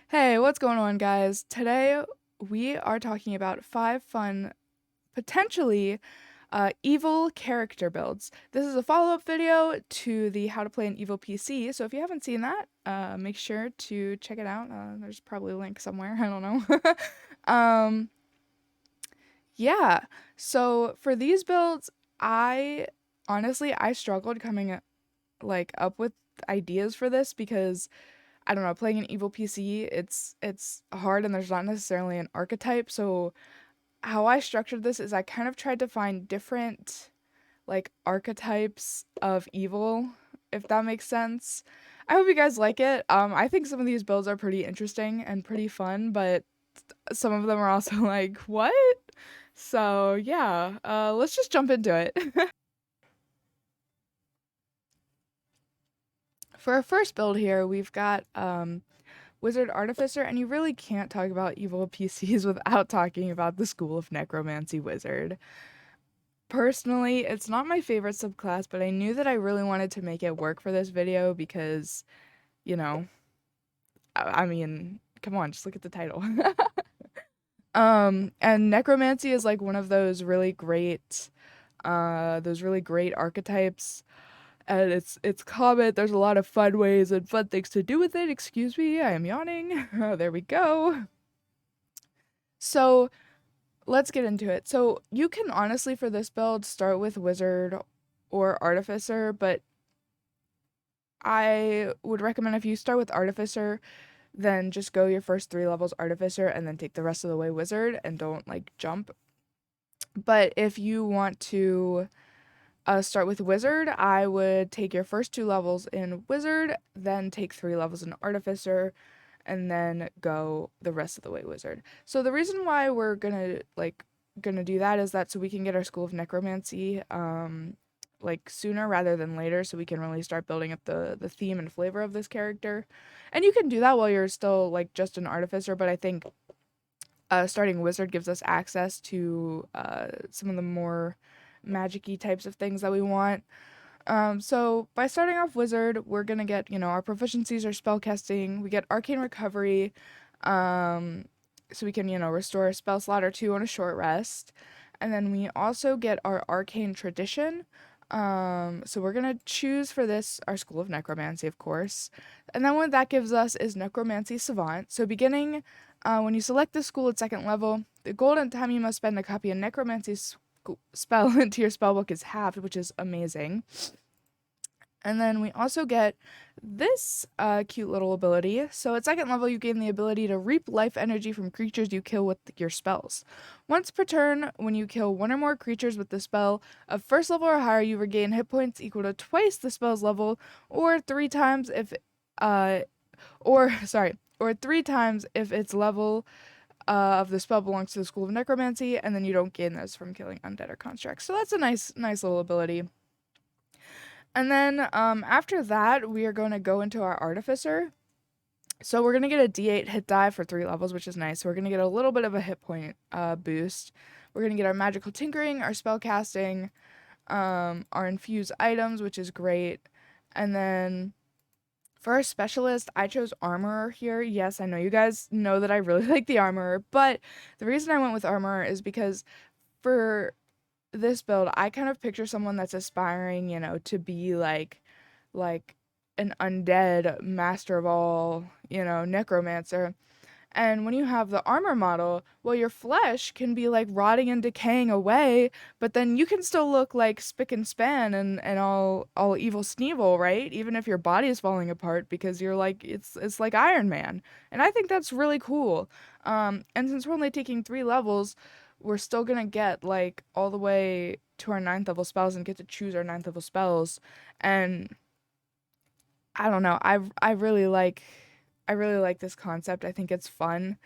Hey, what's going on, guys? Today we are talking about five fun, potentially evil character builds. This is a follow up video to the How to Play an Evil PC, so if you haven't seen that, make sure to check it out. There's probably a link somewhere, I don't know. um, yeah, so for these builds, I I struggled coming up with ideas for this because I don't know, playing an evil PC, it's hard and there's not necessarily an archetype. So how I structured this is I kind of tried to find different archetypes of evil, if that makes sense. I hope you guys like it. I think some of these builds are pretty interesting and pretty fun, but some of them are also like, what? So yeah, let's just jump into it. For our first build here, we've got Wizard Artificer, and you really can't talk about evil PCs without talking about the School of Necromancy Wizard. Personally, it's not my favorite subclass, but I knew that I really wanted to make it work for this video because, you know, I mean, come on, just look at the title. And necromancy is like one of those really great archetypes, and it's common. There's a lot of fun ways and fun things to do with it. Excuse me, I am yawning. Oh, there we go. So let's get into it. So you can honestly, for this build, start with Wizard or Artificer, but I would recommend if you start with Artificer, then just go your first 3 levels Artificer and then take the rest of the way Wizard and don't jump. But if you want to start with Wizard, I would take your first 2 levels in Wizard, then take 3 levels in Artificer, and then go the rest of the way Wizard. So the reason why we're gonna do that is that so we can get our School of Necromancy sooner rather than later, so we can really start building up the theme and flavor of this character. And you can do that while you're still just an Artificer, but I think starting Wizard gives us access to some of the more magic-y types of things that we want. So by starting off Wizard, we're gonna get, our proficiencies are spellcasting, we get Arcane Recovery, so we can, restore a spell slot or 2 on a short rest. And then we also get our Arcane Tradition. So we're gonna choose for this our School of Necromancy, of course. And then what that gives us is Necromancy Savant. So beginning, when you select this school at 2nd level, the golden time you must spend to copy a Necromancy spell into your spellbook is halved, which is amazing. And then we also get this cute little ability. So at 2nd level, you gain the ability to reap life energy from creatures you kill with your spells. Once per turn, when you kill 1 or more creatures with the spell of 1st level or higher, you regain hit points equal to twice the spell's level, or 3 times if, or 3 times if its level of the spell belongs to the School of Necromancy, and then you don't gain this from killing undead or constructs. So that's a nice little ability. And then after that, we are going to go into our Artificer. So we're going to get a D8 hit die for 3 levels, which is nice. So we're going to get a little bit of a hit point boost. We're going to get our Magical Tinkering, our Spellcasting, our Infuse items, which is great. And then for our Specialist, I chose Armorer here. Yes, I know you guys know that I really like the Armorer, but the reason I went with Armorer is because for this build, I kind of picture someone that's aspiring, to be like an undead master of all, necromancer. And when you have the armor model, well, your flesh can be rotting and decaying away, but then you can still look like spick and span and all evil Sneevil, right? Even if your body is falling apart because you're it's like Iron Man. And I think that's really cool. And since we're only taking 3 levels, we're still gonna get all the way to our 9th level spells and get to choose our 9th level spells. And I don't know, I really like this concept. I think it's fun.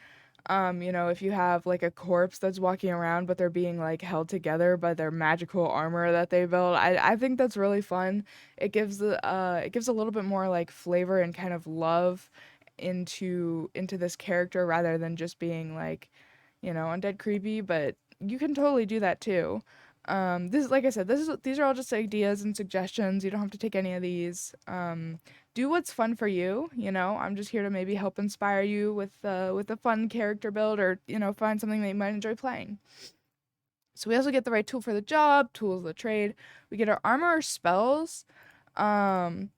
If you have a corpse that's walking around but they're being held together by their magical armor that they build, I think that's really fun. It gives a little bit more flavor and kind of love into this character rather than just being undead creepy, but you can totally do that too. This, like I said, these are all just ideas and suggestions. You don't have to take any of these. Do what's fun for you. You know, I'm just here to maybe help inspire you with a fun character build, or find something that you might enjoy playing. So we also get the right tool for the job, tools of the trade. We get our armor or spells. Um,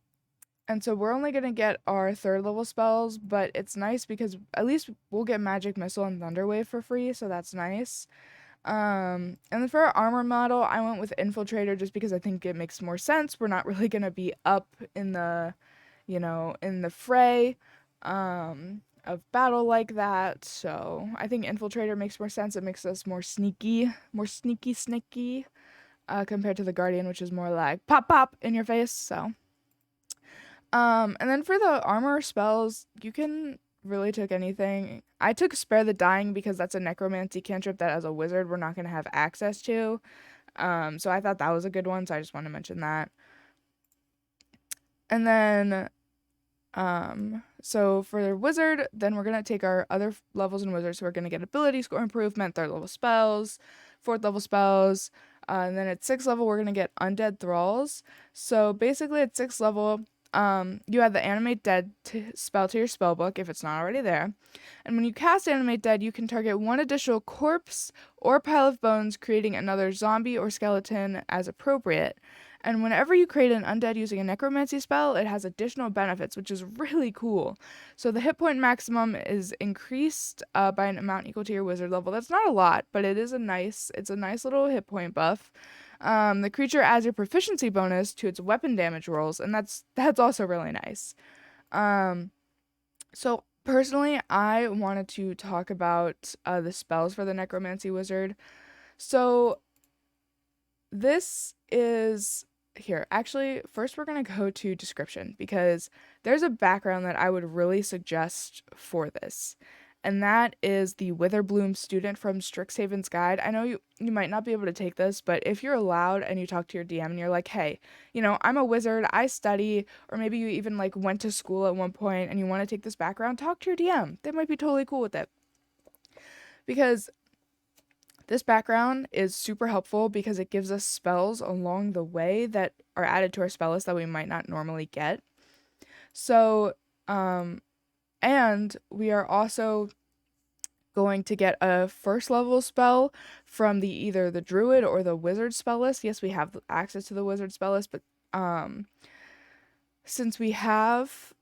and so we're only gonna get our third level spells, but it's nice because at least we'll get Magic Missile and Thunder Wave for free, so that's nice. And then for our armor model, I went with Infiltrator just because I think it makes more sense. We're not really gonna be up in the fray, of battle like that. So I think Infiltrator makes more sense. It makes us more sneaky, compared to the Guardian, which is more like pop pop in your face. So, and then for the armor spells, you can really took anything. I took Spare the Dying because that's a necromancy cantrip that as a wizard we're not gonna have access to. So I thought that was a good one, so I just want to mention that. And then so for the wizard, then we're gonna take our other levels in wizard. So we're gonna get ability score improvement, third level spells, fourth level spells, and then at sixth level we're gonna get undead thralls. So basically at sixth level, you add the animate dead spell to your spell book if it's not already there. And when you cast animate dead, you can target one additional corpse or pile of bones, creating another zombie or skeleton as appropriate. And whenever you create an undead using a necromancy spell, it has additional benefits, which is really cool. So the hit point maximum is increased by an amount equal to your wizard level. That's not a lot, but it's a nice little hit point buff. The creature adds your proficiency bonus to its weapon damage rolls, and that's also really nice. So personally, I wanted to talk about the spells for the necromancy wizard. So this is here. Actually, first we're going to go to description because there's a background that I would really suggest for this. And that is the Witherbloom student from Strixhaven's Guide. I know you might not be able to take this, but if you're allowed and you talk to your DM and you're like, hey, I'm a wizard, I study, or maybe you even like went to school at one point and you want to take this background, talk to your DM. They might be totally cool with it. Because this background is super helpful because it gives us spells along the way that are added to our spell list that we might not normally get. So, and we are also going to get a first level spell from either the druid or the wizard spell list. Yes, we have access to the wizard spell list, but since we have,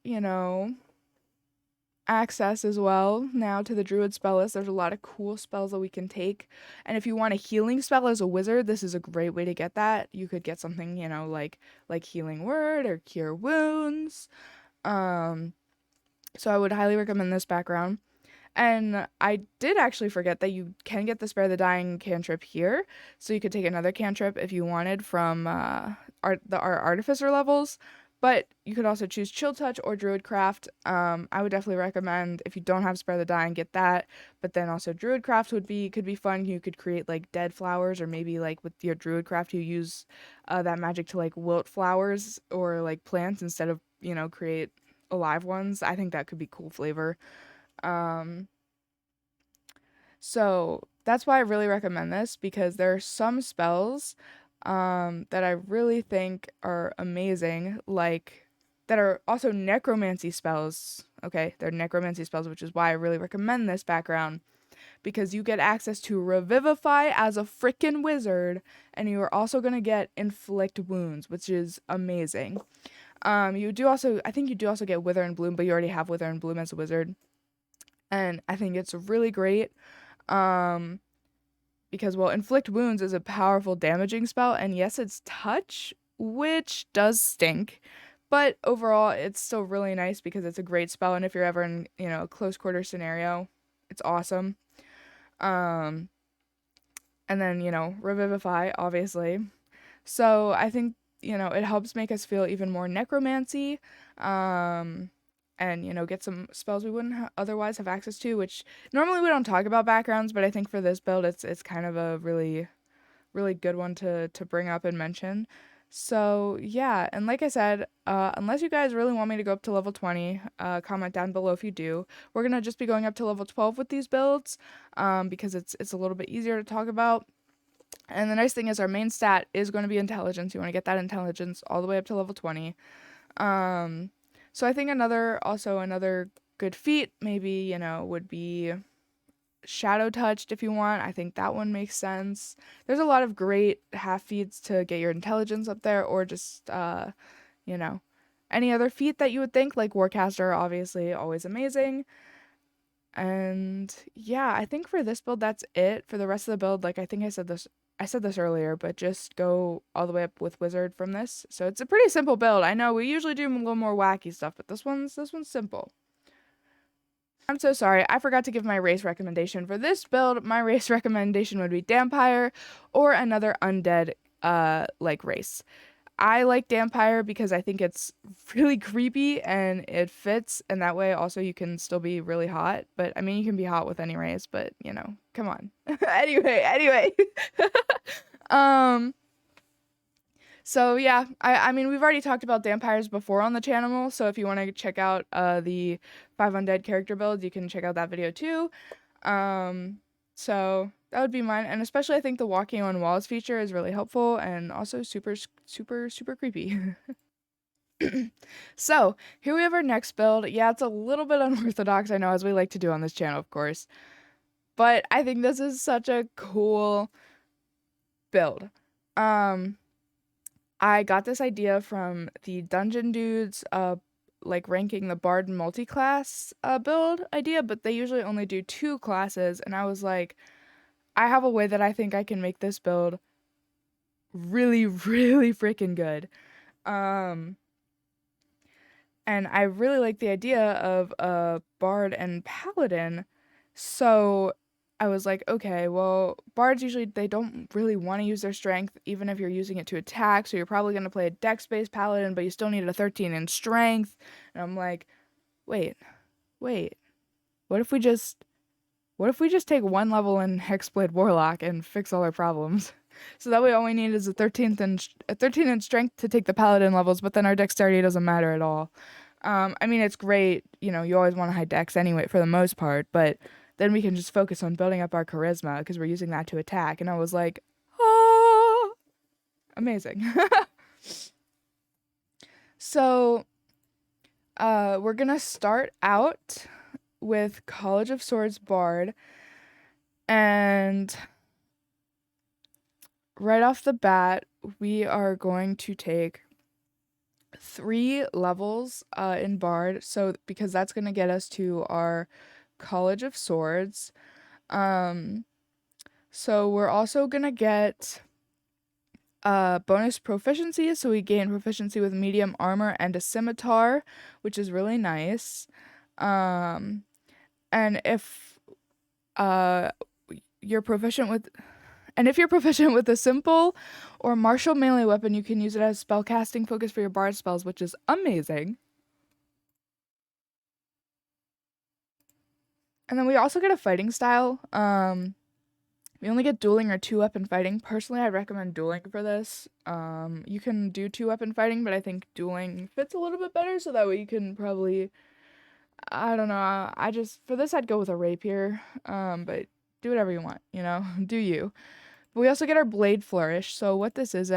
access as well now to the druid spell list, there's a lot of cool spells that we can take. And if you want a healing spell as a wizard, this is a great way to get that. You could get something, like healing word or cure wounds. So I would highly recommend this background. And I did actually forget that you can get the Spare the Dying cantrip here. So you could take another cantrip if you wanted from our Artificer levels. But you could also choose Chill Touch or Druidcraft. I would definitely recommend, if you don't have Spare the Dying, get that. But then also Druidcraft could be fun. You could create like dead flowers, or maybe like with your Druidcraft you use that magic to like wilt flowers or like plants instead of, create alive ones. I think that could be cool flavor. So that's why I really recommend this, because there are some spells that I really think are amazing, like that are also necromancy spells. Okay, they're necromancy spells, which is why I really recommend this background, because you get access to Revivify as a freaking wizard, and you are also gonna get Inflict Wounds, which is amazing. I think you do also get Wither and Bloom, but you already have Wither and Bloom as a wizard, and I think it's really great. Because, well, Inflict Wounds is a powerful damaging spell, and yes, it's touch, which does stink, but overall, it's still really nice because it's a great spell, and if you're ever in, a close quarter scenario, it's awesome. And then, Revivify, obviously. So I think, it helps make us feel even more necromancy, and get some spells we wouldn't otherwise have access to, which normally we don't talk about backgrounds, but I think for this build it's kind of a really really good one to bring up and mention. So yeah, and like I said, unless you guys really want me to go up to level 20, comment down below if you do. We're gonna just be going up to level 12 with these builds, because it's a little bit easier to talk about. And the nice thing is our main stat is going to be intelligence. You want to get that intelligence all the way up to level 20. So I think another good feat maybe, would be shadow touched if you want. I think that one makes sense. There's a lot of great half feats to get your intelligence up there, or just you know, any other feat that you would think, like Warcaster, obviously always amazing. And yeah, I think for this build that's it. For the rest of the build, like I think I said this earlier, but just go all the way up with Wizard from this. So it's a pretty simple build. I know we usually do a little more wacky stuff, but this one's simple. I'm so sorry, I forgot to give my race recommendation. For this build, my race recommendation would be Dampire or another undead like race. I like Dampire because I think it's really creepy and it fits, and that way also you can still be really hot. But I mean, you can be hot with any race, but come on. anyway. um so yeah, I mean we've already talked about Dampires before on the channel, so if you want to check out the 5 undead character builds, you can check out that video too. So that would be mine, and especially I think the walking on walls feature is really helpful and also super creepy. So here we have our next build. Yeah, it's a little bit unorthodox, I know, as we like to do on this channel, of course, but I think this is such a cool build. I got this idea from the Dungeon Dudes, like ranking the Bard multi-class build idea, but they usually only do 2 classes, and I was like, I have a way that I think I can make this build really, really freaking good. And I really like the idea of a Bard and Paladin, so I was like, okay, well, bards usually, they don't really want to use their strength, even if you're using it to attack, so you're probably going to play a dex-based paladin, but you still need a 13 in strength. And I'm like, wait, what if we just take 1 level in Hexblade Warlock and fix all our problems? So that way all we need is a 13 in strength to take the paladin levels, but then our dexterity doesn't matter at all. I mean, it's great, you always want a high dex anyway for the most part, but then we can just focus on building up our charisma because we're using that to attack. And I was like, oh, amazing. So, we're gonna start out with College of Swords Bard, and right off the bat, we are going to take 3 levels in Bard, so because that's gonna get us to our College of Swords. So we're also gonna get bonus proficiency, so we gain proficiency with medium armor and a scimitar, which is really nice. And if you're proficient with a simple or martial melee weapon, you can use it as spellcasting focus for your bard spells, which is amazing. And then we also get a fighting style. We only get dueling or 2-weapon fighting. Personally, I recommend dueling for this. You can do 2-weapon fighting, but I think dueling fits a little bit better, so that way you can probably, I don't know, for this I'd go with a rapier, but do whatever you want, do you. But we also get our Blade Flourish, so what this is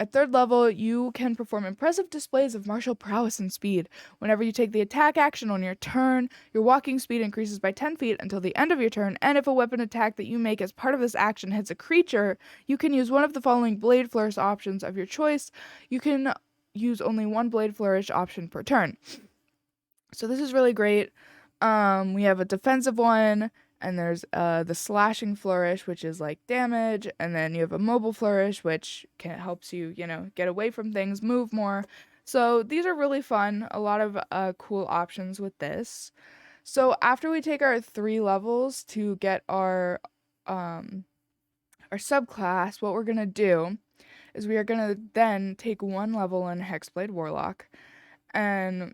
at 3rd level, you can perform impressive displays of martial prowess and speed. Whenever you take the attack action on your turn, your walking speed increases by 10 feet until the end of your turn, and if a weapon attack that you make as part of this action hits a creature, you can use one of the following Blade Flourish options of your choice. You can use only 1 Blade Flourish option per turn. So this is really great. We have a defensive one, and there's the slashing flourish, which is like damage, and then you have a mobile flourish, which helps you, get away from things, move more. So these are really fun. A lot of cool options with this. So after we take our 3 levels to get our subclass, what we're gonna do is we are gonna then take 1 level in Hexblade Warlock, and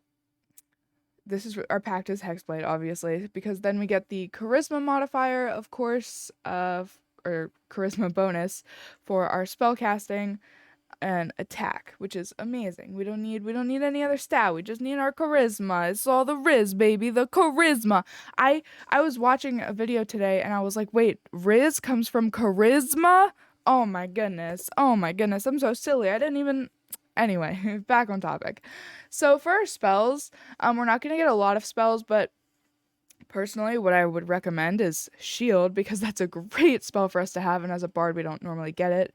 this is our pact is Hexblade, obviously, because then we get the charisma modifier, of course, or charisma bonus for our spellcasting and attack, which is amazing. We don't need any other stat. We just need our charisma. It's all the Riz, baby, the charisma. I was watching a video today and I was like, wait, Riz comes from charisma? Oh my goodness. Oh my goodness. I'm so silly. I didn't even. Anyway, back on topic. So for our spells, we're not gonna get a lot of spells, but personally, what I would recommend is Shield because that's a great spell for us to have, and as a bard, we don't normally get it.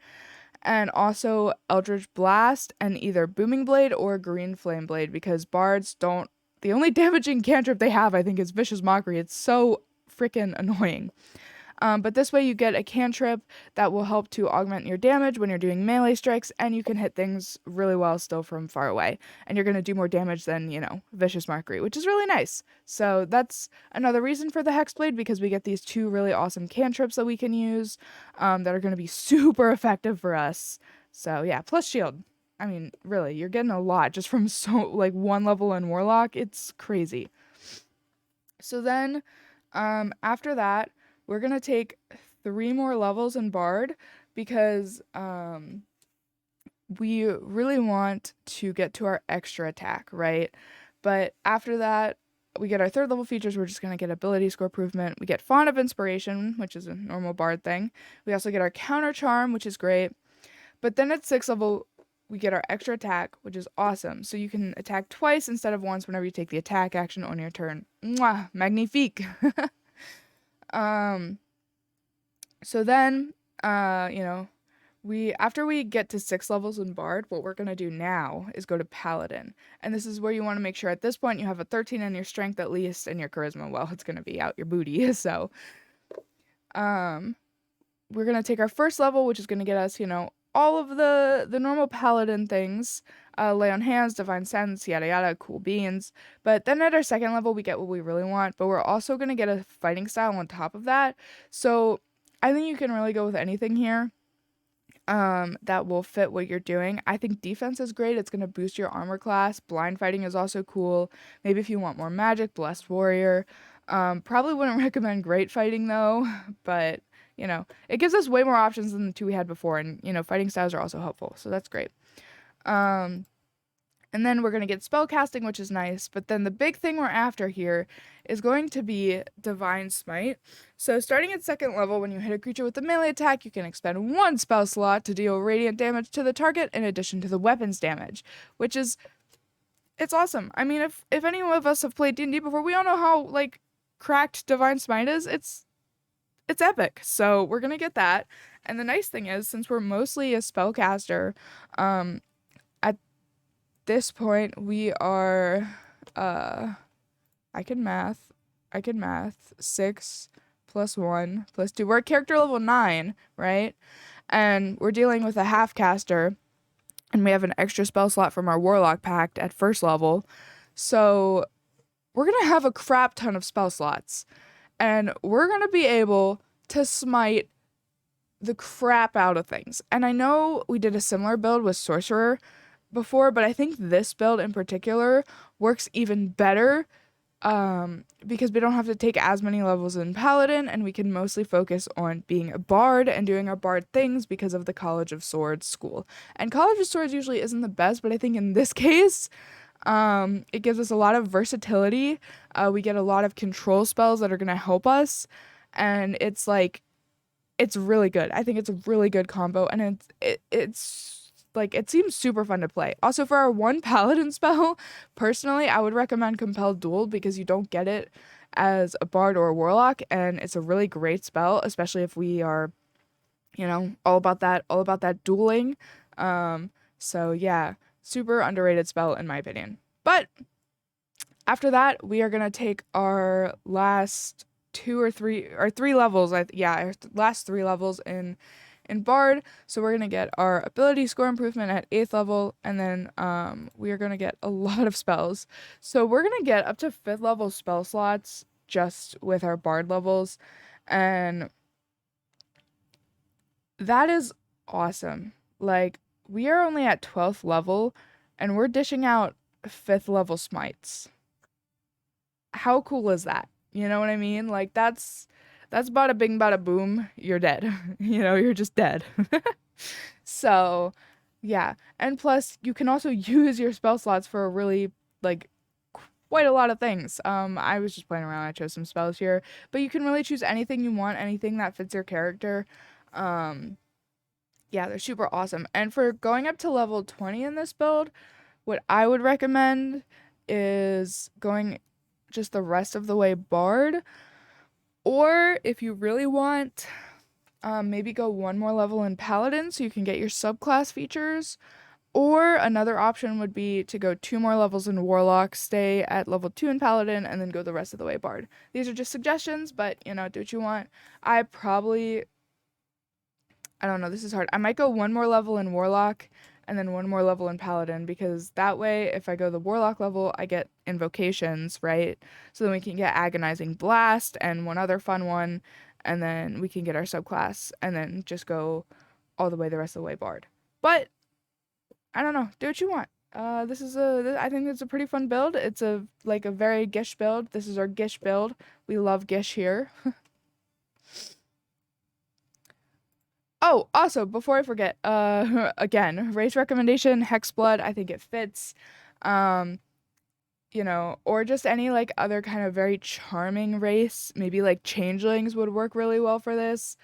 And also Eldritch Blast and either Booming Blade or Green Flame Blade because bards don't. The only damaging cantrip they have, I think, is Vicious Mockery. It's so freaking annoying. But this way you get a cantrip that will help to augment your damage when you're doing melee strikes, and you can hit things really well still from far away. And you're going to do more damage than, Vicious Mockery, which is really nice. So that's another reason for the Hexblade, because we get these two really awesome cantrips that we can use that are going to be super effective for us. So yeah, plus shield. I mean, really, you're getting a lot just from one level in Warlock. It's crazy. So then, after that, we're gonna take 3 more levels in Bard because we really want to get to our extra attack, right? But after that, we get our 3rd level features. We're just gonna get ability score improvement. We get Font of Inspiration, which is a normal Bard thing. We also get our Counter Charm, which is great. But then at 6th level, we get our extra attack, which is awesome. So you can attack twice instead of once whenever you take the attack action on your turn. Mwah! Magnifique! um, so then, after we get to 6 levels in Bard, what we're gonna do now is go to Paladin. And this is where you want to make sure at this point you have a 13 in your strength at least, and your charisma, well, it's gonna be out your booty. So, we're gonna take our 1st level, which is gonna get us, all of the normal paladin things, lay on hands, divine sense, yada yada, cool beans. But then at our 2nd level, we get what we really want, but we're also gonna get a fighting style on top of that. So I think you can really go with anything here that will fit what you're doing. I think defense is great. It's gonna boost your armor class. Blind fighting is also cool. Maybe if you want more magic, blessed warrior. Probably wouldn't recommend great fighting though, but it gives us way more options than the 2 we had before, and fighting styles are also helpful, so that's great. And then we're going to get spell casting, which is nice, but then the big thing we're after here is going to be Divine Smite. So starting at 2nd level, when you hit a creature with a melee attack, you can expend 1 spell slot to deal radiant damage to the target in addition to the weapons damage, which is, it's awesome. I mean, if any of us have played D&D before, we all know how, cracked Divine Smite is. It's epic. So we're gonna get that. And the nice thing is, since we're mostly a spellcaster, at this point we are I can math. 6 plus 1 plus 2. We're at character level 9, right? And we're dealing with a half caster, and we have an extra spell slot from our Warlock Pact at 1st level. So we're gonna have a crap ton of spell slots. And we're gonna be able to smite the crap out of things. And I know we did a similar build with Sorcerer before, but I think this build in particular works even better because we don't have to take as many levels in Paladin, and we can mostly focus on being a bard and doing our bard things because of the College of Swords school. And College of Swords usually isn't the best, but I think in this case, it gives us a lot of versatility. We get a lot of control spells that are going to help us, and it's really good. I think it's a really good combo, and it seems super fun to play. Also, for our 1 paladin spell, personally, I would recommend Compelled Duel because you don't get it as a bard or a warlock, and it's a really great spell, especially if we are, all about that dueling. So yeah, super underrated spell in my opinion. But after that, we are gonna take our last 2 or 3 levels. Our last 3 levels in Bard. So we're gonna get our ability score improvement at 8th level, and then we are gonna get a lot of spells. So we're gonna get up to 5th level spell slots just with our Bard levels, and that is awesome. We are only at 12th level, and we're dishing out 5th level smites. How cool is that? You know what I mean? That's bada bing bada boom, you're dead. You're just dead. So, yeah. And plus, you can also use your spell slots for a really, quite a lot of things. I was just playing around, I chose some spells here, but you can really choose anything you want, anything that fits your character. Yeah, they're super awesome. And for going up to level 20 in this build, what I would recommend is going just the rest of the way Bard. Or if you really want, maybe go one more level in Paladin so you can get your subclass features. Or another option would be to go two more levels in Warlock, stay at level 2 in Paladin, and then go the rest of the way Bard. These are just suggestions, but do what you want. I probably, I don't know, this is hard. I might go one more level in Warlock and then one more level in Paladin, because that way, if I go the Warlock level, I get invocations, right? So then we can get Agonizing Blast and one other fun one, and then we can get our subclass, and then just go all the way the rest of the way Bard. But I don't know. Do what you want. I think it's a pretty fun build. It's a very Gish build. This is our Gish build. We love Gish here. Oh, also, before I forget, again, race recommendation, Hexblood, I think it fits. Um, or just any like other kind of very charming race. Maybe like changelings would work really well for this.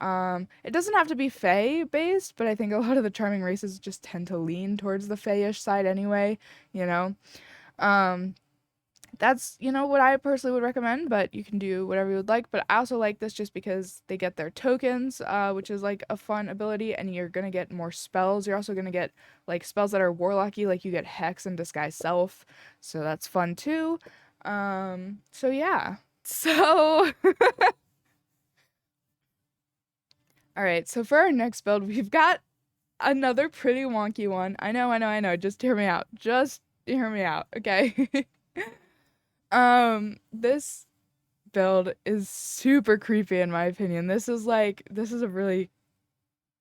It doesn't have to be Fae based, but I think a lot of the charming races just tend to lean towards the Fae-ish side anyway, you know. Um, that's, what I personally would recommend, but you can do whatever you would like. But I also like this just because they get their tokens, which is like a fun ability, and you're gonna get more spells. You're also gonna get like spells that are warlocky, like you get Hex and Disguise Self, so that's fun too. So yeah. So all right, so for our next build, we've got another pretty wonky one. I know, I know, I know. Just hear me out. Just hear me out, okay? This build is super creepy in my opinion. This is a really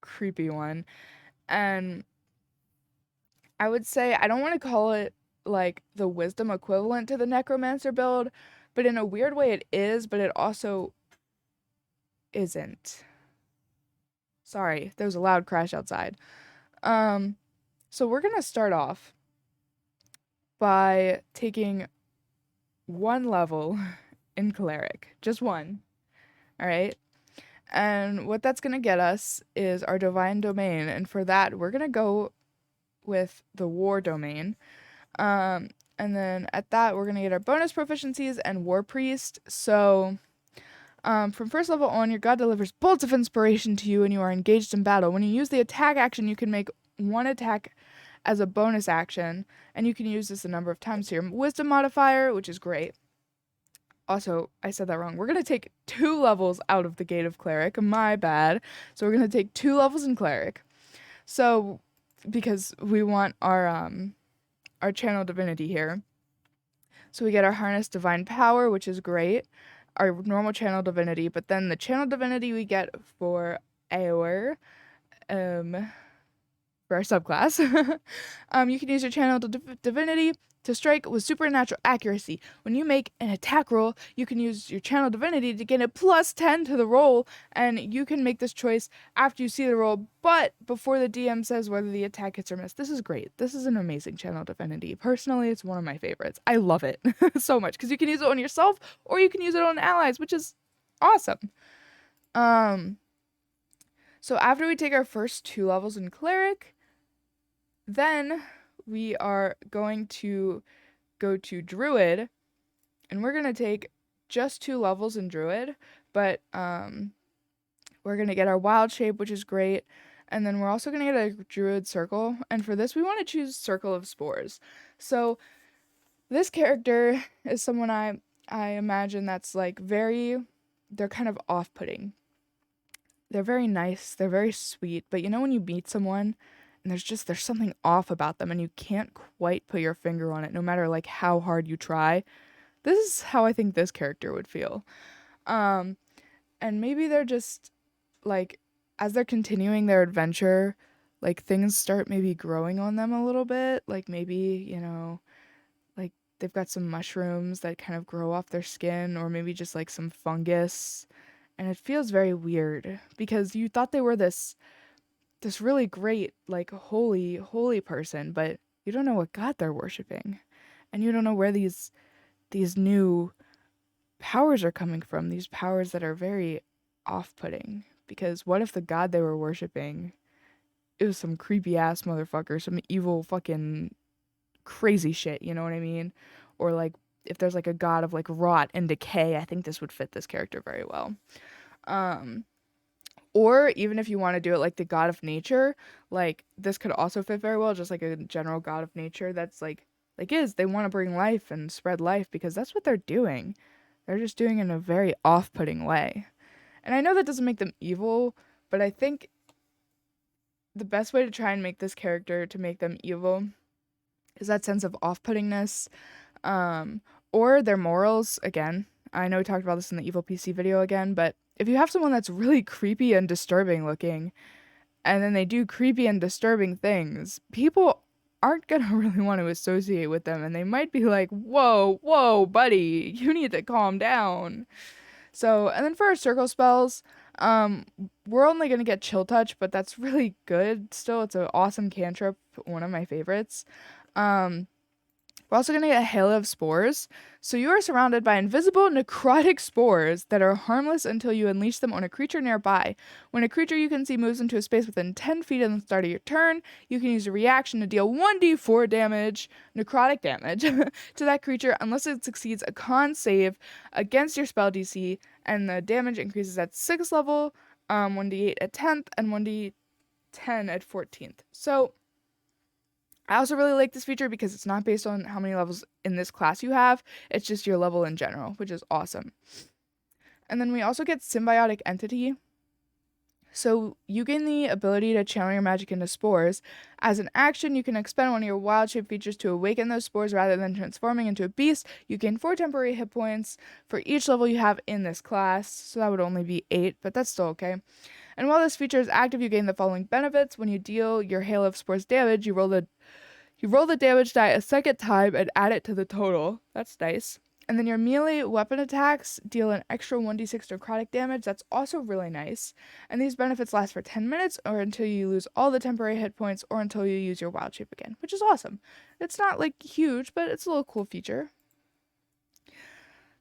creepy one. And I would say I don't want to call it like the wisdom equivalent to the necromancer build, but in a weird way it is, but it also isn't. Sorry, there was a loud crash outside. Um, so we're gonna start off by taking one level in cleric, just one. All right. And what that's going to get us is our divine domain. And for that, we're going to go with the war domain. And then at that, we're going to get our bonus proficiencies and war priest. So from first level on, your god delivers bolts of inspiration to you and you are engaged in battle. When you use the attack action, you can make one attack as a bonus action. And you can use this a number of times here. Wisdom modifier, which is great. Also, I said that wrong. We're going to take 2 levels out of the gate of cleric. My bad. So we're going to take 2 levels in cleric. So because we want our channel divinity here. So we get our harness divine power, which is great. Our normal channel divinity, but then the channel divinity we get for our subclass. You can use your channel divinity to strike with supernatural accuracy. When you make an attack roll, you can use your channel divinity to gain a +10 to the roll, and you can make this choice after you see the roll, but before the DM says whether the attack hits or miss. This is great. This is an amazing channel divinity. Personally, it's one of my favorites. I love it so much because you can use it on yourself or you can use it on allies, which is awesome. So after we take our first 2 levels in cleric, then we are going to go to druid, and we're going to take just 2 levels in druid, but we're going to get our wild shape, which is great, and then we're also going to get a druid circle, and for this we want to choose circle of spores. So this character is someone I imagine that's like they're kind of off-putting. They're very nice, they're very sweet, but when you meet someone and there's something off about them and you can't quite put your finger on it no matter like how hard you try. This is how I think this character would feel. And maybe they're just like, as they're continuing their adventure, like things start maybe growing on them a little bit, like maybe, like they've got some mushrooms that kind of grow off their skin, or maybe just like some fungus. And it feels very weird because you thought they were this really great, like holy person, but you don't know what god they're worshiping, and you don't know where these new powers are coming from, these powers that are very off-putting. Because what if the god they were worshiping it was some creepy ass motherfucker, some evil fucking crazy shit, you know what I mean? Or like if there's like a god of like rot and decay, I think this would fit this character very well. Um or even if you want to do it like the god of nature, like this could also fit very well, just like a general god of nature that's like is they want to bring life and spread life because that's what they're doing. They're just doing it in a very off-putting way. And I know that doesn't make them evil, but I think the best way to try and make this character to make them evil is that sense of off-puttingness, um, or their morals. Again, I know we talked about this in the evil PC video again, but if you have someone that's really creepy and disturbing looking, and then they do creepy and disturbing things, people aren't gonna really want to associate with them, and they might be like, "Whoa, whoa, buddy, you need to calm down." So, and then for our circle spells, um, we're only gonna get chill touch, but that's really good. Still, it's an awesome cantrip, one of my favorites. Um, we're also going to get a hail of spores. So you are surrounded by invisible necrotic spores that are harmless until you unleash them on a creature nearby. When a creature you can see moves into a space within 10 feet of the start of your turn, you can use a reaction to deal 1d4 damage, necrotic damage, to that creature unless it succeeds a con save against your spell DC, and the damage increases at 6th level, 1d8 at 10th, and 1d10 at 14th. So I also really like this feature because it's not based on how many levels in this class you have, it's just your level in general, which is awesome. And then we also get Symbiotic Entity. So you gain the ability to channel your magic into spores. As an action, you can expend one of your wild shape features to awaken those spores rather than transforming into a beast. You gain 4 temporary hit points for each level you have in this class, so that would only be 8, but that's still okay. And while this feature is active, you gain the following benefits. When you deal your Hail of Spores damage, you roll the damage die a second time and add it to the total. That's nice. And then your melee weapon attacks deal an extra 1d6 necrotic damage. That's also really nice. And these benefits last for 10 minutes or until you lose all the temporary hit points or until you use your wild shape again, which is awesome. It's not like huge, but it's a little cool feature.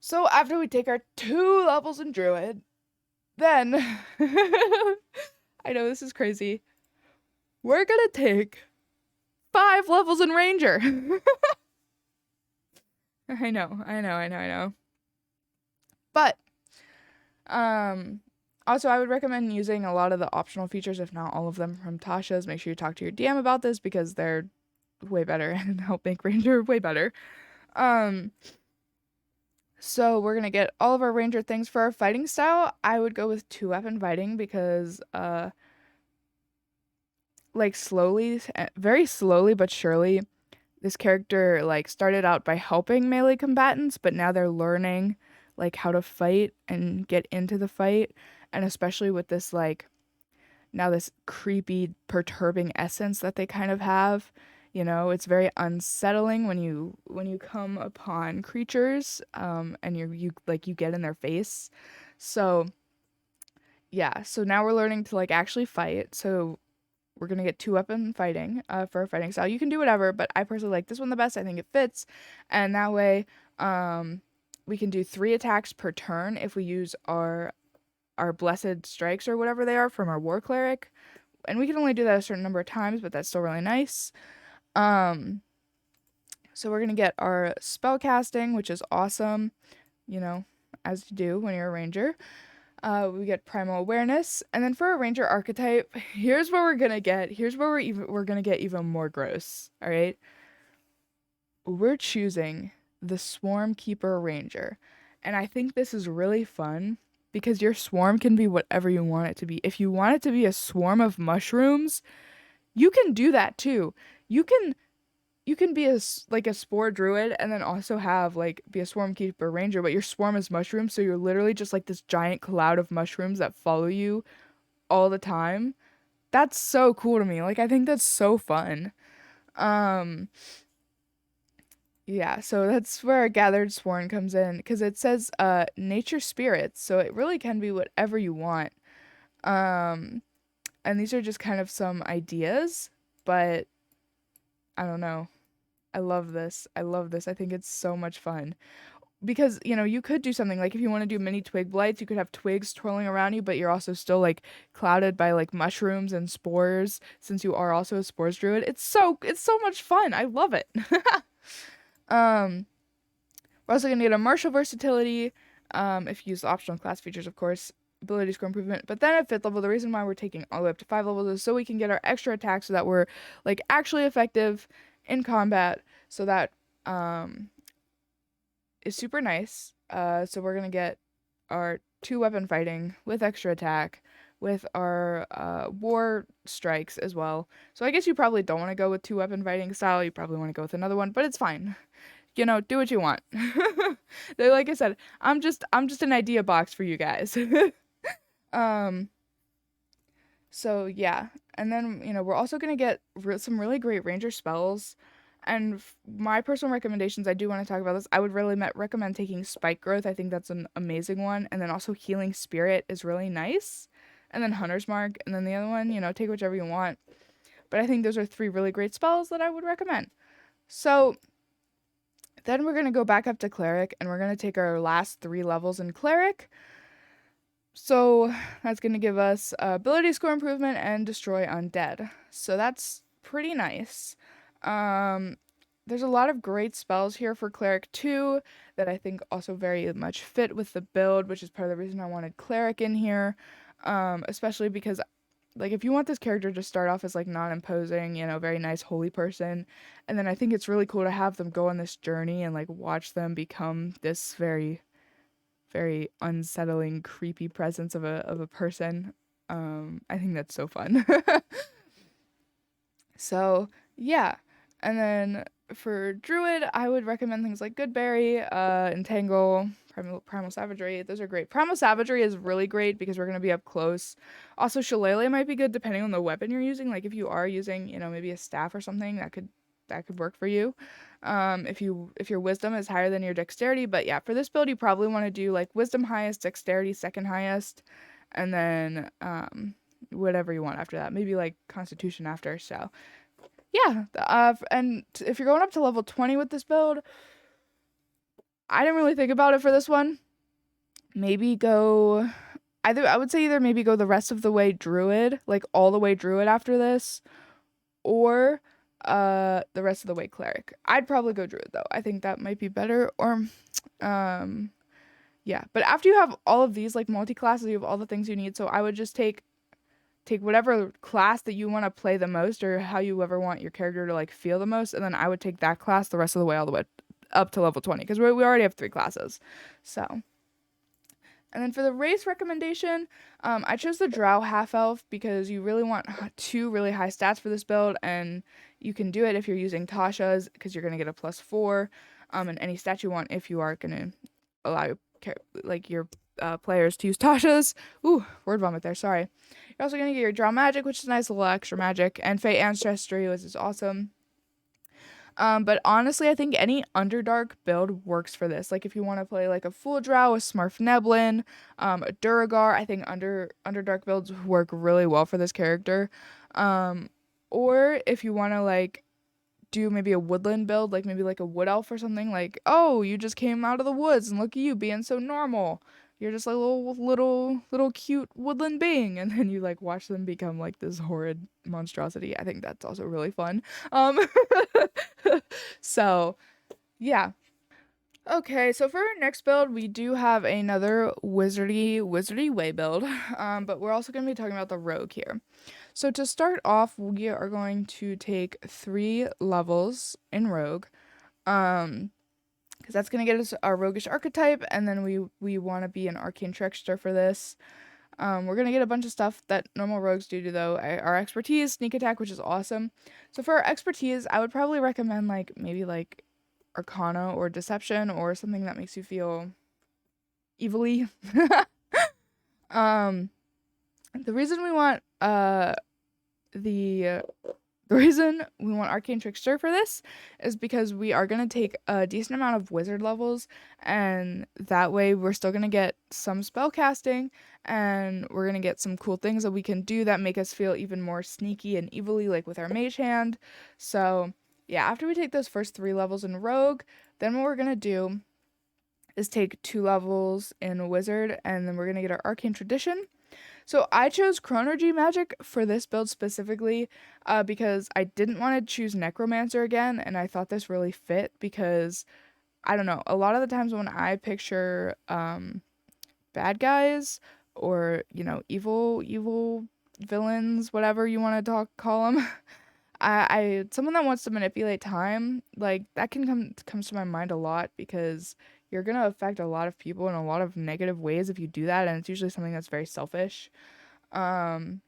So after we take our 2 levels in Druid, then I know this is crazy. We're gonna take 5 levels in Ranger. I know. But, also I would recommend using a lot of the optional features, if not all of them, from Tasha's. Make sure you talk to your DM about this because they're way better and help make Ranger way better. So we're gonna get all of our Ranger things for our fighting style. I would go with 2-weapon fighting because, like very slowly but surely, this character like started out by helping melee combatants, but now they're learning like how to fight and get into the fight, and especially with this like now this creepy perturbing essence that they kind of have, you know, it's very unsettling when you come upon creatures and you get in their face. So yeah, so now we're learning to like actually fight. So we're going to get 2-weapon fighting for a fighting style. You can do whatever, but I personally like this one the best. I think it fits. And that way we can do 3 attacks per turn if we use our blessed strikes or whatever they are from our war cleric. And we can only do that a certain number of times, but that's still really nice. So we're going to get our spell casting, which is awesome, you know, as you do when you're a ranger. We get primal awareness, and then for a ranger archetype, here's where we're gonna get even more gross. All right, we're choosing the Swarm Keeper Ranger, and I think this is really fun because your swarm can be whatever you want it to be. If you want it to be a swarm of mushrooms, you can do that too. You can be a spore druid and then also have like be a swarm keeper ranger, but your swarm is mushrooms, so you're literally just like this giant cloud of mushrooms that follow you all the time. That's so cool to me. Like I think that's so fun. Um yeah, so that's where a gathered sworn comes in because it says nature spirits, so it really can be whatever you want. Um and these are just kind of some ideas, but I don't know. I love this. I think it's so much fun. because, you know, you could do something like if you want to do mini twig blights, you could have twigs twirling around you, but you're also still like clouded by like mushrooms and spores since you are also a spores druid. It's so much fun. I love it. um we're also going to get a martial versatility if you use the optional class features, of course, ability score improvement. But then at 5th level, the reason why we're taking all the way up to 5 levels is so we can get our extra attacks so that we're like actually effective in combat. So that is super nice. So we're gonna get our 2 weapon fighting with extra attack with our war strikes as well. So I guess you probably don't want to go with 2 weapon fighting style. You probably want to go with another one, but it's fine. You know, do what you want. Like I said, I'm just an idea box for you guys. um so yeah, and then, you know, we're also gonna get some really great ranger spells. And my personal recommendations, I do want to talk about this. I would really recommend taking Spike Growth. I think that's an amazing one. And then also Healing Spirit is really nice. And then Hunter's Mark. And then the other one, you know, take whichever you want. But I think those are 3 really great spells that I would recommend. So then we're going to go back up to Cleric. And we're going to take our last 3 levels in Cleric. So that's going to give us ability score improvement and destroy undead. So that's pretty nice. There's a lot of great spells here for Cleric too that I think also very much fit with the build, which is part of the reason I wanted Cleric in here. Especially because, like, if you want this character to start off as like non-imposing, you know, very nice holy person, and then I think it's really cool to have them go on this journey and like watch them become this very, very unsettling, creepy presence of a person. I think that's so fun. So yeah. And then for Druid, I would recommend things like Goodberry, Entangle, Primal Savagery. Those are great. Primal Savagery is really great because we're going to be up close. Also, Shillelagh might be good depending on the weapon you're using. Like if you are using, you know, maybe a staff or something, that could work for you. If your wisdom is higher than your dexterity. But yeah, for this build, you probably want to do like wisdom highest, dexterity second highest, and then whatever you want after that. Maybe like constitution after. So yeah, and if you're going up to level 20 with this build, I didn't really think about it for this one. Maybe go I would say either maybe go the rest of the way druid, like all the way druid after this, or the rest of the way cleric. I'd probably go druid though. I think that might be better. Or yeah, but after you have all of these like multi-classes, you have all the things you need. So I would just take whatever class that you want to play the most or how you ever want your character to like feel the most, and then I would take that class the rest of the way all the way up to level 20 because we already have 3 classes. So, and then for the race recommendation, I chose the Drow half elf because you really want 2 really high stats for this build, and you can do it if you're using Tasha's because you're gonna get a +4 and any stat you want if you are gonna allow your players to use Tasha's. Ooh, word vomit there, sorry. You're also going to get your Draw Magic, which is nice, a little extra magic, and Fey Ancestry, which is awesome. But honestly, I think any Underdark build works for this. Like, if you want to play, like, a Full Drow, a Smurf Neblin, a Duragar, I think Underdark builds work really well for this character. Or if you want to, like, do maybe a woodland build, like maybe like a wood elf or something, like, oh, you just came out of the woods and look at you being so normal. You're just like a little cute woodland being, and then you like watch them become like this horrid monstrosity. I think that's also really fun. Um so yeah. Okay, so for our next build, we do have another wizardy way build. But we're also gonna be talking about the rogue here. So to start off, we are going to take 3 levels in rogue. Because that's going to get us our roguish archetype, and then we want to be an arcane trickster for this. We're going to get a bunch of stuff that normal rogues do though. Our expertise, sneak attack, which is awesome. So for our expertise, I would probably recommend like maybe like arcana or deception or something that makes you feel evilly. The reason we want the reason we want Arcane Trickster for this is because we are going to take a decent amount of wizard levels, and that way we're still going to get some spell casting, and we're going to get some cool things that we can do that make us feel even more sneaky and evilly, like with our mage hand. So yeah, after we take those first 3 levels in rogue, then what we're going to do is take 2 levels in Wizard, and then we're gonna get our Arcane Tradition. So I chose Chronergy Magic for this build specifically because I didn't want to choose Necromancer again, and I thought this really fit because, I don't know, a lot of the times when I picture bad guys or, evil villains, whatever you want to call them, someone that wants to manipulate time, like that comes to my mind a lot because you're gonna affect a lot of people in a lot of negative ways if you do that, and it's usually something that's very selfish. Um,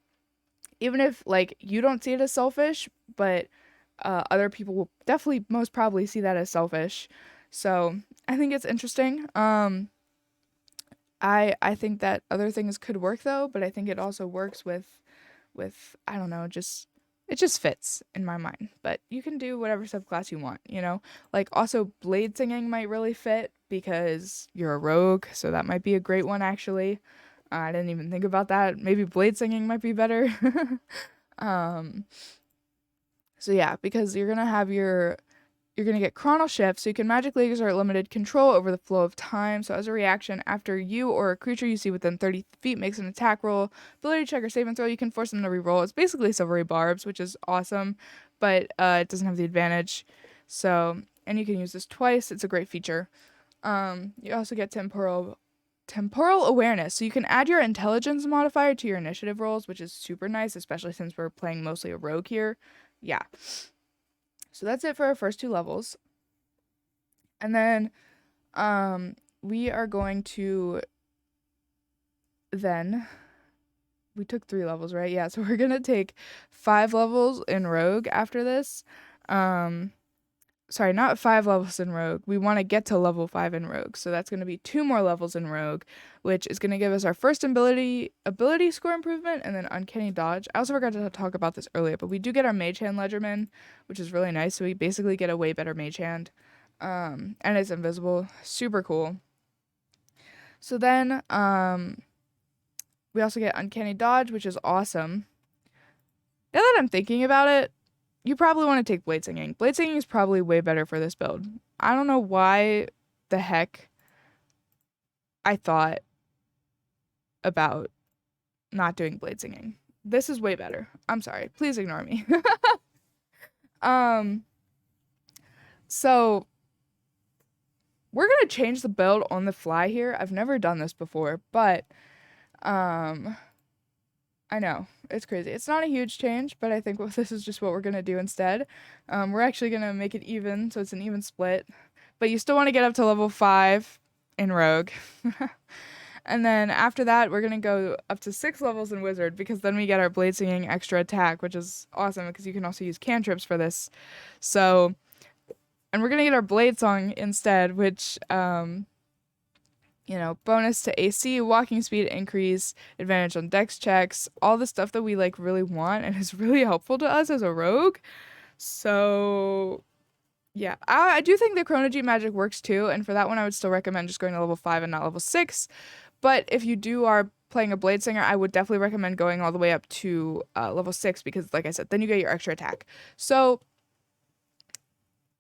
Even if like you don't see it as selfish, but other people will definitely most probably see that as selfish. So I think it's interesting. I think that other things could work though, but I think it also works with I don't know, just it just fits in my mind. But you can do whatever subclass you want, you know? Like also blade singing might really fit because you're a rogue, so that might be a great one actually. I didn't even think about that. Maybe blade singing might be better. um so yeah, because you're going to get Chrono Shift, so you can magically exert limited control over the flow of time. So as a reaction, after you or a creature you see within 30 feet makes an attack roll, ability check, or save and throw, you can force them to reroll. It's basically Silvery Barbs, which is awesome, but it doesn't have the advantage. So, and you can use this twice. It's a great feature. You also get Temporal Awareness, so you can add your intelligence modifier to your initiative rolls, which is super nice, especially since we're playing mostly a rogue here. Yeah. So that's it for our first 2 levels. And then we are going to we took 3 levels, right? Yeah, so we're going to take 5 levels in Rogue after this. Sorry, not 5 levels in Rogue. We want to get to level 5 in Rogue. So that's going to be 2 more levels in Rogue, which is going to give us our first ability score improvement and then Uncanny Dodge. I also forgot to talk about this earlier, but we do get our Mage Hand Ledgerman, which is really nice. So we basically get a way better Mage Hand. And it's invisible. Super cool. So then we also get Uncanny Dodge, which is awesome. Now that I'm thinking about it, you probably want to take Blade Singing. Blade Singing is probably way better for this build. I don't know why the heck I thought about not doing Blade Singing. This is way better. I'm sorry. Please ignore me. So we're going to change the build on the fly here. I've never done this before, but I know, it's crazy. It's not a huge change, but I think this is just what we're going to do instead. We're actually going to make it even, so it's an even split. But you still want to get up to level 5 in Rogue. And then after that, we're going to go up to 6 levels in Wizard, because then we get our Blade Singing extra attack, which is awesome, because you can also use cantrips for this. So, and we're going to get our Blade Song instead, which... bonus to AC, walking speed increase, advantage on dex checks, all the stuff that we like really want and is really helpful to us as a rogue. So yeah, I do think the Chronergy magic works too, and for that one I would still recommend just going to level 5 and not level 6. But if you are playing a Blade Singer, I would definitely recommend going all the way up to level 6, because like I said, then you get your extra attack. So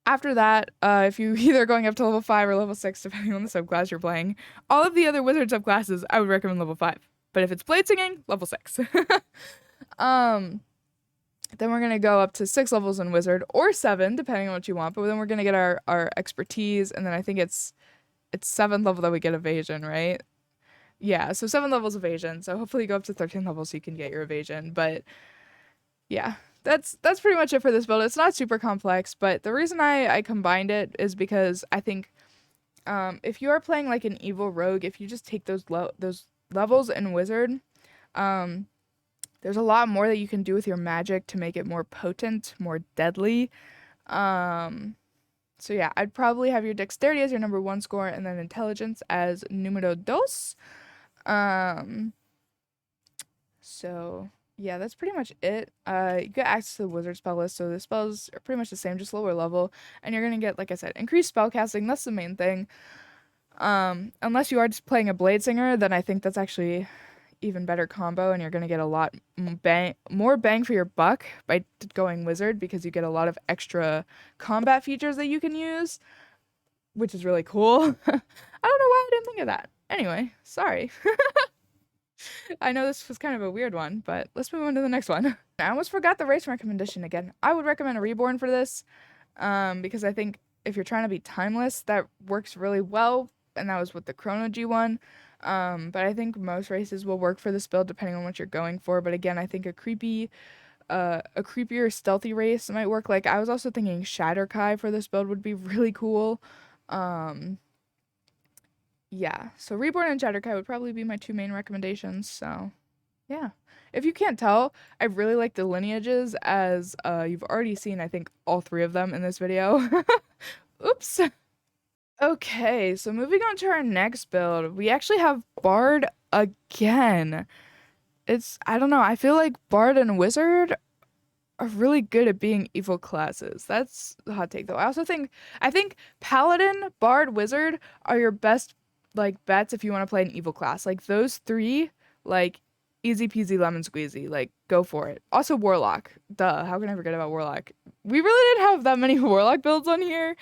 after that, if you either going up to level 5 or level 6, depending on the subclass you're playing, all of the other wizard subclasses, I would recommend level 5. But if it's Blade Singing, level 6. Then we're going to go up to 6 levels in Wizard, or 7, depending on what you want. But then we're going to get our expertise, and then I think it's 7th level that we get evasion, right? Yeah, so 7 levels evasion. So hopefully you go up to 13 levels so you can get your evasion. But yeah. That's pretty much it for this build. It's not super complex, but the reason I combined it is because I think if you are playing like an evil rogue, if you just take those levels in Wizard, there's a lot more that you can do with your magic to make it more potent, more deadly. So yeah, I'd probably have your dexterity as your number 1 score, and then intelligence as numero dos. So yeah, that's pretty much it. You get access to the wizard spell list, so the spells are pretty much the same, just lower level, and you're gonna get, like I said, increased spell casting. That's the main thing. Unless you are just playing a Blade Singer, then I think that's actually even better combo, and you're gonna get a lot more bang for your buck by going wizard, because you get a lot of extra combat features that you can use. which is really cool. I don't know why I didn't think of that. Anyway, sorry. I know this was kind of a weird one, but let's move on to the next one. I almost forgot the race recommendation again. I would recommend a Reborn for this, because I think if you're trying to be timeless, that works really well, and that was with the Chrono G1. But I think most races will work for this build depending on what you're going for. But again, I think a creepier stealthy race might work. Like I was also thinking Shatterkai for this build would be really cool. Yeah, so Reborn and Shatterkai would probably be my two main recommendations. So yeah, if you can't tell, I really like the lineages, as you've already seen, I think, all three of them in this video. Oops. Okay, so moving on to our next build, we actually have Bard again. I don't know, I feel like Bard and Wizard are really good at being evil classes. That's the hot take though. I think Paladin, Bard, Wizard are your best like bets if you want to play an evil class. Like those three, like easy peasy lemon squeezy. Like go for it. Also Warlock. Duh, how can I forget about Warlock? We really didn't have that many Warlock builds on here.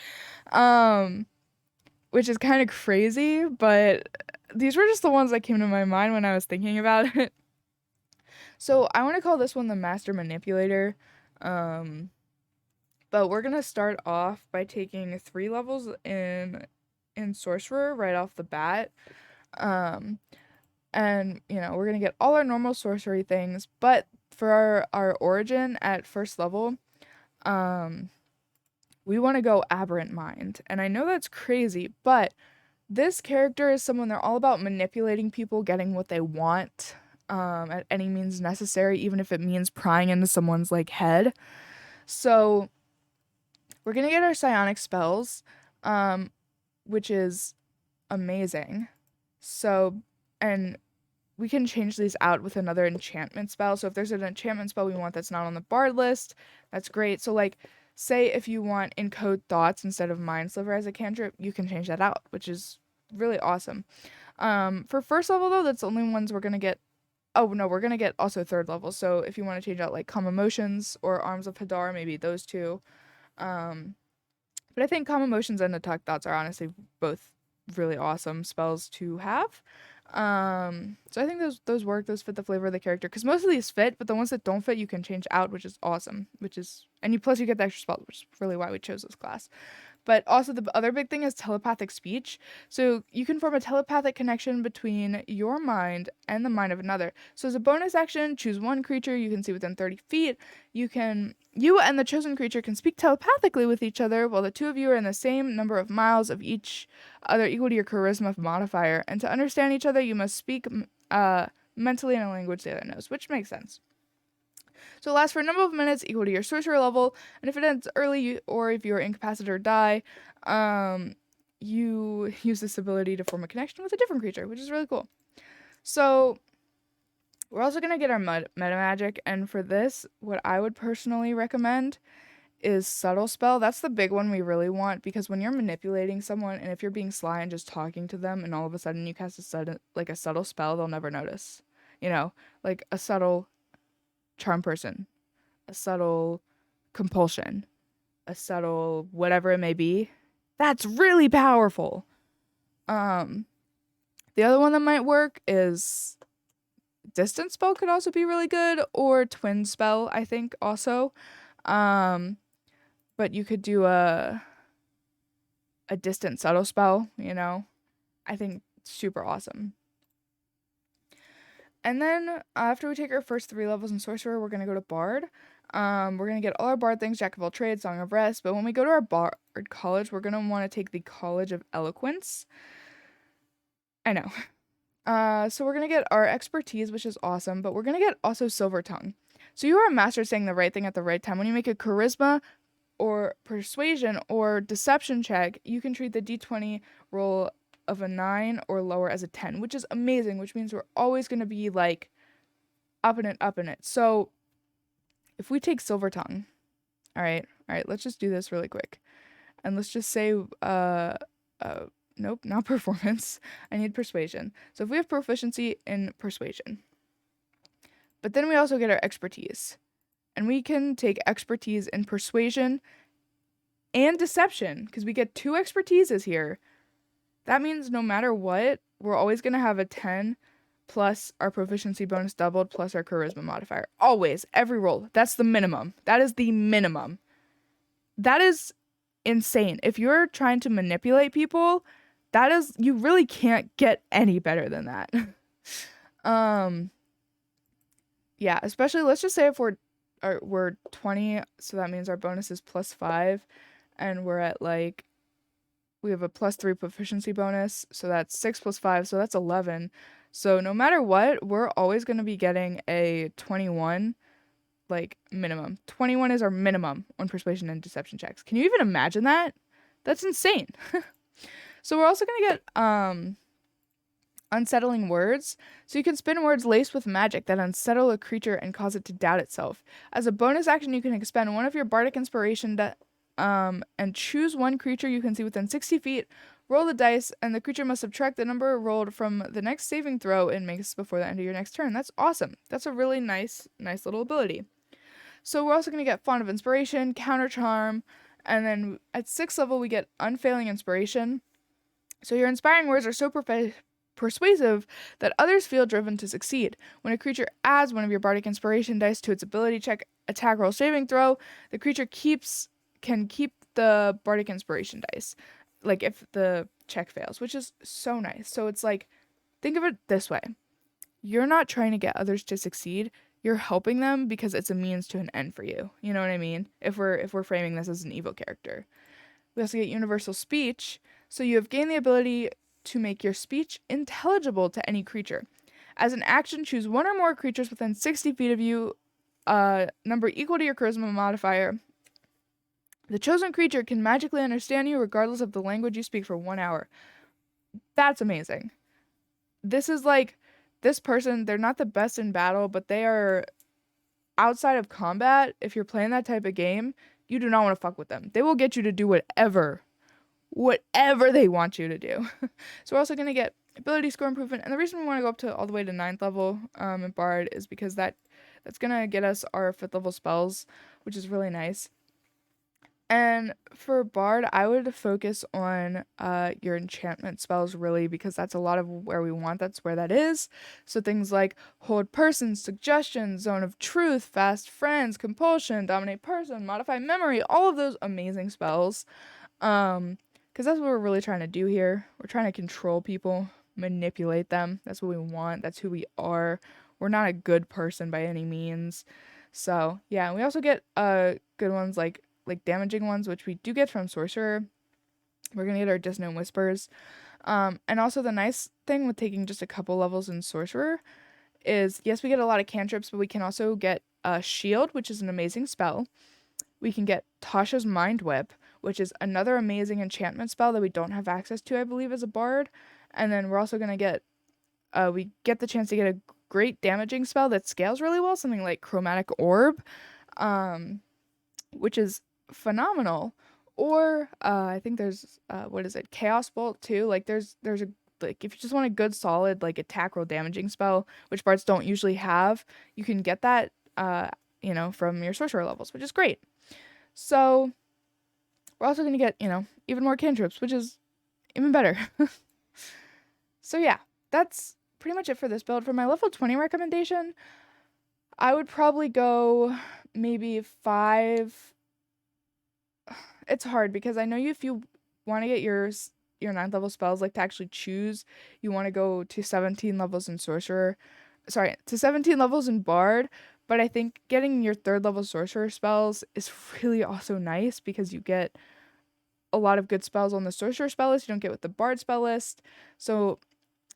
Which is kind of crazy, but these were just the ones that came to my mind when I was thinking about it. So I want to call this one the Master Manipulator. But we're gonna start off by taking 3 levels in Sorcerer right off the bat. And we're gonna get all our normal sorcery things, but for our origin at first level, we want to go Aberrant Mind. And I know that's crazy, but this character is someone, they're all about manipulating people, getting what they want, at any means necessary, even if it means prying into someone's like head. So we're gonna get our psionic spells, which is amazing. So, and we can change these out with another enchantment spell. So if there's an enchantment spell we want that's not on the bard list, that's great. So like, say if you want Encode Thoughts instead of Mind Sliver as a cantrip, you can change that out, which is really awesome. For first level though, that's the only ones we're gonna get. Oh no, we're gonna get also third level. So if you want to change out like Calm Emotions or Arms of Hadar, maybe those two. But I think Calm Emotions and Attack Thoughts are honestly both really awesome spells to have. So I think those work. Those fit the flavor of the character, because most of these fit, but the ones that don't fit you can change out, which is awesome. And you get the extra spell, which is really why we chose this class. But also the other big thing is telepathic speech. So you can form a telepathic connection between your mind and the mind of another. So as a bonus action, choose one creature you can see within 30 feet. You and the chosen creature can speak telepathically with each other while the two of you are in the same number of miles of each other, equal to your charisma modifier. And to understand each other, you must speak mentally in a language the other knows, which makes sense. So it lasts for a number of minutes equal to your sorcerer level, and if it ends early or if you're incapacitated or die, you use this ability to form a connection with a different creature, which is really cool. So we're also going to get our meta magic, and for this, what I would personally recommend is Subtle Spell. That's the big one we really want, because when you're manipulating someone, and if you're being sly and just talking to them, and all of a sudden you cast a subtle spell, they'll never notice. Like a subtle charm person, a subtle compulsion, a subtle whatever it may be. That's really powerful. The other one that might work is Distance Spell, could also be really good, or Twin Spell, I think also. But you could do a Distant Subtle Spell, I think super awesome. And then after we take our first 3 levels in Sorcerer, we're going to go to Bard. We're going to get all our Bard things, Jack of all trades, Song of Rest. But when we go to our Bard college, we're going to want to take the College of Eloquence. I know. So we're going to get our expertise, which is awesome. But we're going to get also Silver Tongue. So you are a master saying the right thing at the right time. When you make a charisma or persuasion or deception check, you can treat the d20 roll of a 9 or lower as a 10, which is amazing, which means we're always going to be like up in it. So if we take Silver Tongue, all right, let's just do this really quick. And let's just say, nope, not performance. I need persuasion. So if we have proficiency in persuasion, but then we also get our expertise, and we can take expertise in persuasion and deception, because we get 2 expertises here. That means no matter what, we're always going to have a 10 plus our proficiency bonus doubled plus our charisma modifier. Always, every roll. That's the minimum. That is the minimum. That is insane. If you're trying to manipulate people, you really can't get any better than that. Yeah, especially let's just say if we're 20, so that means our bonus is +5, and we're at like we have a +3 proficiency bonus, so that's 6 plus 5, so that's 11. So no matter what, we're always going to be getting a 21, like, minimum. 21 is our minimum on persuasion and deception checks. Can you even imagine that? That's insane. So we're also going to get unsettling words. So you can spin words laced with magic that unsettle a creature and cause it to doubt itself. As a bonus action, you can expend one of your bardic inspiration and choose one creature you can see within 60 feet, roll the dice, and the creature must subtract the number rolled from the next saving throw it makes before the end of your next turn. That's awesome. That's a really nice little ability. So we're also going to get Font of Inspiration, Counter Charm, and then at 6th level we get Unfailing Inspiration. So your inspiring words are so persuasive that others feel driven to succeed. When a creature adds one of your bardic inspiration dice to its ability check, attack, roll, saving throw, the creature can keep the bardic inspiration dice, like if the check fails, which is so nice. So it's like, think of it this way: you're not trying to get others to succeed, you're helping them because it's a means to an end for you. You know what I mean? If we're framing this as an evil character. We also get universal speech, so you have gained the ability to make your speech intelligible to any creature. As an action, choose one or more creatures within 60 feet of you, number equal to your charisma modifier. The chosen creature can magically understand you regardless of the language you speak for 1 hour. That's amazing. This is like, this person, they're not the best in battle, but they are outside of combat. If you're playing that type of game, you do not want to fuck with them. They will get you to do whatever they want you to do. So we're also going to get ability score improvement. And the reason we want to go up to all the way to 9th level in Bard is because that's going to get us our 5th level spells, which is really nice. And for Bard, I would focus on your enchantment spells, really, because that's a lot of where we want. That's where that is. So things like Hold Person, Suggestion, Zone of Truth, Fast Friends, Compulsion, Dominate Person, Modify Memory, all of those amazing spells. Because that's what we're really trying to do here. We're trying to control people, manipulate them. That's what we want. That's who we are. We're not a good person by any means. So, yeah, we also get good ones like damaging ones, which we do get from Sorcerer. We're going to get our Dissonant Whispers. And also the nice thing with taking just a couple levels in Sorcerer is, yes, we get a lot of cantrips, but we can also get Shield, which is an amazing spell. We can get Tasha's Mind Whip, which is another amazing enchantment spell that we don't have access to, I believe, as a bard. And then we're also going to get, we get the chance to get a great damaging spell that scales really well, something like Chromatic Orb, which is phenomenal. Or I think there's Chaos Bolt too. Like there's a, like, if you just want a good solid like attack roll damaging spell, which bards don't usually have, you can get that from your sorcerer levels, which is great. So we're also going to get, even more cantrips, which is even better. So yeah, that's pretty much it for this build. For my level 20 recommendation, I would probably go maybe 5. It's hard because I know if you want to get your 9th level spells, like to actually choose, you want to go to 17 levels in Sorcerer. Sorry, to 17 levels in Bard. But I think getting your 3rd level Sorcerer spells is really also nice because you get a lot of good spells on the Sorcerer spell list you don't get with the Bard spell list. So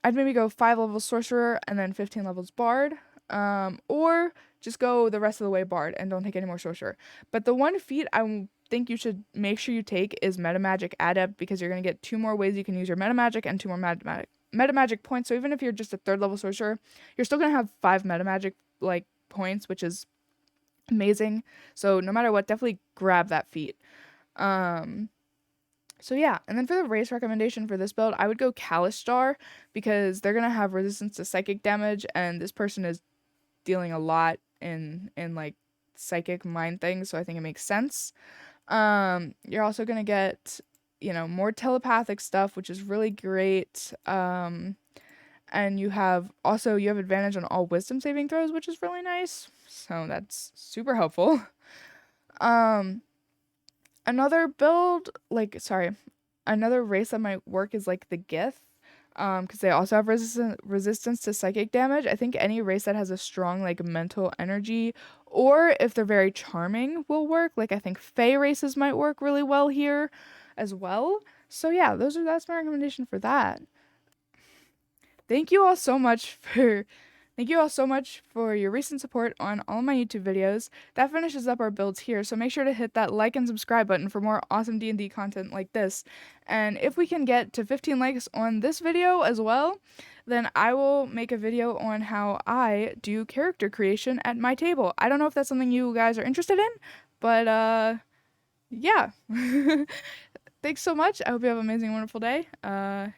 I'd maybe go 5 levels Sorcerer and then 15 levels Bard. Or just go the rest of the way Bard and don't take any more Sorcerer. But the one feat I think you should make sure you take is Metamagic Adept, because you're going to get 2 more ways you can use your Metamagic and 2 more Metamagic points. So even if you're just a 3rd level Sorcerer, you're still going to have 5 Metamagic points, which is amazing. So no matter what, definitely grab that feat. So yeah, and then for the race recommendation for this build, I would go Kalistar, because they're going to have resistance to psychic damage, and this person is dealing a lot in like psychic mind things, so I think it makes sense. You're also gonna get, more telepathic stuff, which is really great. And you have advantage on all wisdom saving throws, which is really nice. So that's super helpful. Um, another build, another race that might work is like the Gith. Because they also have resistance to psychic damage. I think any race that has a strong like mental energy, or if they're very charming, will work. Like I think Fey races might work really well here, as well. So yeah, that's my recommendation for that. Thank you all so much for Thank you all so much for your recent support on all of my YouTube videos. That finishes up our builds here, so make sure to hit that like and subscribe button for more awesome D&D content like this. And if we can get to 15 likes on this video as well, then I will make a video on how I do character creation at my table. I don't know if that's something you guys are interested in, but yeah. Thanks so much. I hope you have an amazing, wonderful day. Bye!